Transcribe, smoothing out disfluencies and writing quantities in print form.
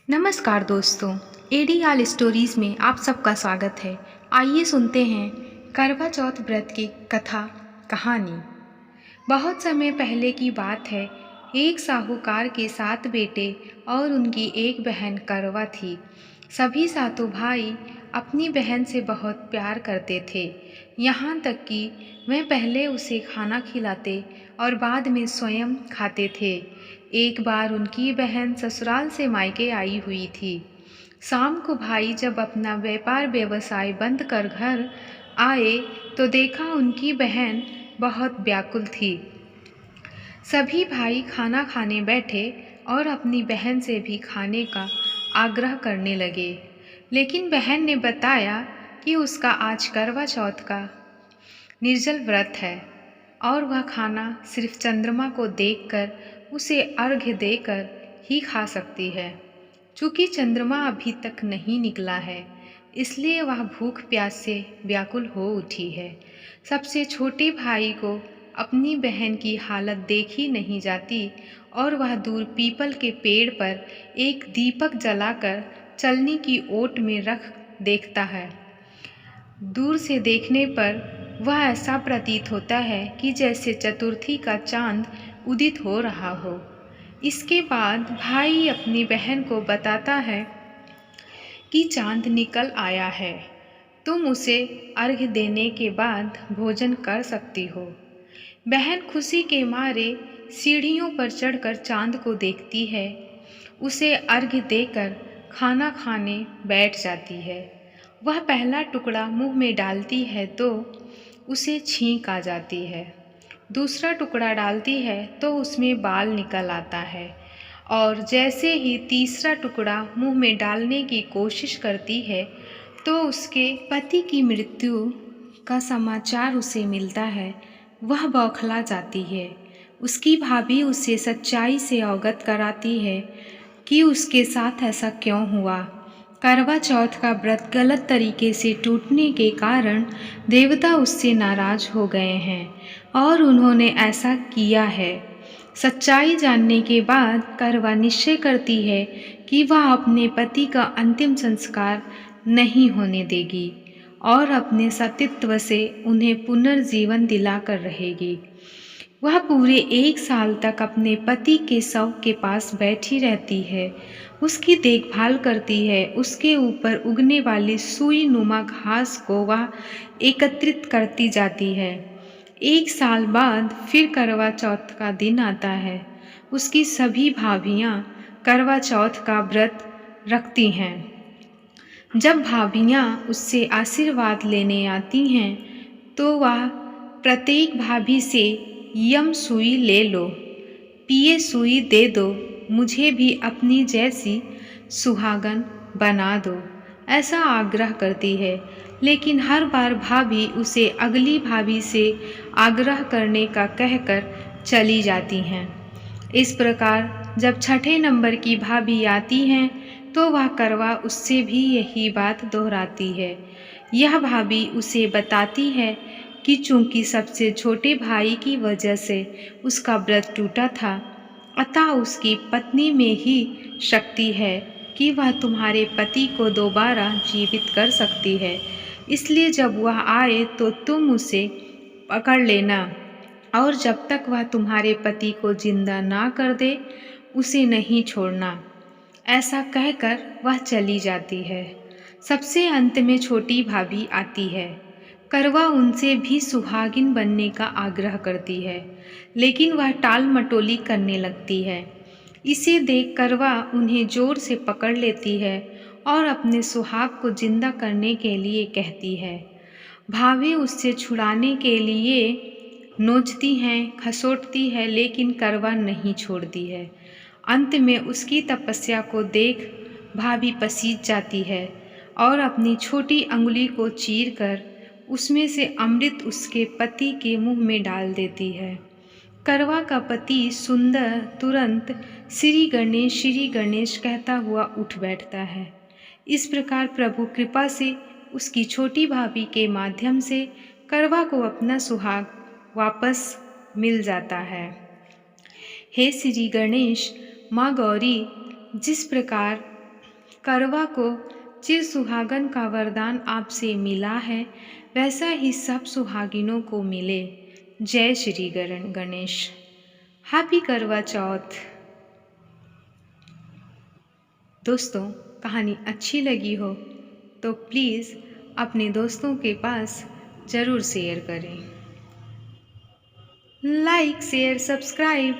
नमस्कार दोस्तों, एडीआल स्टोरीज में आप सबका स्वागत है। आइए सुनते हैं करवा चौथ व्रत की कथा कहानी। बहुत समय पहले की बात है। एक साहूकार के 7 बेटे और उनकी एक बहन करवा थी। सभी सातों भाई अपनी बहन से बहुत प्यार करते थे, यहाँ तक कि वह पहले उसे खाना खिलाते और बाद में स्वयं खाते थे। एक बार उनकी बहन ससुराल से मायके आई हुई थी। शाम को भाई जब अपना व्यापार व्यवसाय बंद कर घर आए तो देखा उनकी बहन बहुत व्याकुल थी। सभी भाई खाना खाने बैठे और अपनी बहन से भी खाने का आग्रह करने लगे, लेकिन बहन ने बताया कि उसका आज करवा चौथ का निर्जल व्रत है और वह खाना सिर्फ चंद्रमा को देखकर उसे अर्घ्य देकर ही खा सकती है। चूँकि चंद्रमा अभी तक नहीं निकला है, इसलिए वह भूख प्यास से व्याकुल हो उठी है। सबसे छोटे भाई को अपनी बहन की हालत देखी नहीं जाती और वह दूर पीपल के पेड़ पर एक दीपक जलाकर चलनी की ओट में रख देखता है। दूर से देखने पर वह ऐसा प्रतीत होता है कि जैसे चतुर्थी का चांद उदित हो रहा हो। इसके बाद भाई अपनी बहन को बताता है कि चांद निकल आया है, तुम उसे अर्घ्य देने के बाद भोजन कर सकती हो। बहन खुशी के मारे सीढ़ियों पर चढ़कर चांद को देखती है, उसे अर्घ्य देकर खाना खाने बैठ जाती है। वह पहला टुकड़ा मुंह में डालती है तो उसे छींक आ जाती है। दूसरा टुकड़ा डालती है तो उसमें बाल निकल आता है और जैसे ही तीसरा टुकड़ा मुंह में डालने की कोशिश करती है तो उसके पति की मृत्यु का समाचार उसे मिलता है। वह बौखला जाती है। उसकी भाभी उसे सच्चाई से अवगत कराती है कि उसके साथ ऐसा क्यों हुआ। करवा चौथ का व्रत गलत तरीके से टूटने के कारण देवता उससे नाराज हो गए हैं और उन्होंने ऐसा किया है। सच्चाई जानने के बाद करवा निश्चय करती है कि वह अपने पति का अंतिम संस्कार नहीं होने देगी और अपने सतीत्व से उन्हें पुनर्जीवन दिलाकर रहेगी। वह पूरे 1 साल तक अपने पति के शव के पास बैठी रहती है, उसकी देखभाल करती है। उसके ऊपर उगने वाली सुई नुमा घास को वह एकत्रित करती जाती है। 1 साल बाद फिर करवा चौथ का दिन आता है। उसकी सभी भाभियाँ करवा चौथ का व्रत रखती हैं। जब भाभियाँ उससे आशीर्वाद लेने आती हैं तो वह प्रत्येक भाभी से यम सुई ले लो, पिए सुई दे दो, मुझे भी अपनी जैसी सुहागन बना दो, ऐसा आग्रह करती है। लेकिन हर बार भाभी उसे अगली भाभी से आग्रह करने का कहकर चली जाती हैं। इस प्रकार जब छठे नंबर की भाभी आती हैं तो वह करवा उससे भी यही बात दोहराती है। यह भाभी उसे बताती है कि चूंकि सबसे छोटे भाई की वजह से उसका व्रत टूटा था, अतः उसकी पत्नी में ही शक्ति है कि वह तुम्हारे पति को दोबारा जीवित कर सकती है। इसलिए जब वह आए तो तुम उसे पकड़ लेना और जब तक वह तुम्हारे पति को जिंदा ना कर दे उसे नहीं छोड़ना। ऐसा कहकर वह चली जाती है। सबसे अंत में छोटी भाभी आती है। करवा उनसे भी सुहागिन बनने का आग्रह करती है, लेकिन वह टाल मटोली करने लगती है। इसे देख करवा उन्हें जोर से पकड़ लेती है और अपने सुहाग को जिंदा करने के लिए कहती है। भाभी उससे छुड़ाने के लिए नोचती हैं, खसोटती है, लेकिन करवा नहीं छोड़ती है। अंत में उसकी तपस्या को देख भाभी पसीज जाती है और अपनी छोटी अंगुली को चीरकर उसमें से अमृत उसके पति के मुंह में डाल देती है। करवा का पति सुंदर तुरंत श्री गणेश कहता हुआ उठ बैठता है। इस प्रकार प्रभु कृपा से उसकी छोटी भाभी के माध्यम से करवा को अपना सुहाग वापस मिल जाता है। हे श्री गणेश, माँ गौरी जिस प्रकार करवा को जिस सुहागन का वरदान आपसे मिला है वैसा ही सब सुहागिनों को मिले। जय श्री गणेश। हैप्पी करवा चौथ। दोस्तों, कहानी अच्छी लगी हो तो प्लीज़ अपने दोस्तों के पास ज़रूर शेयर करें। Like, share, subscribe.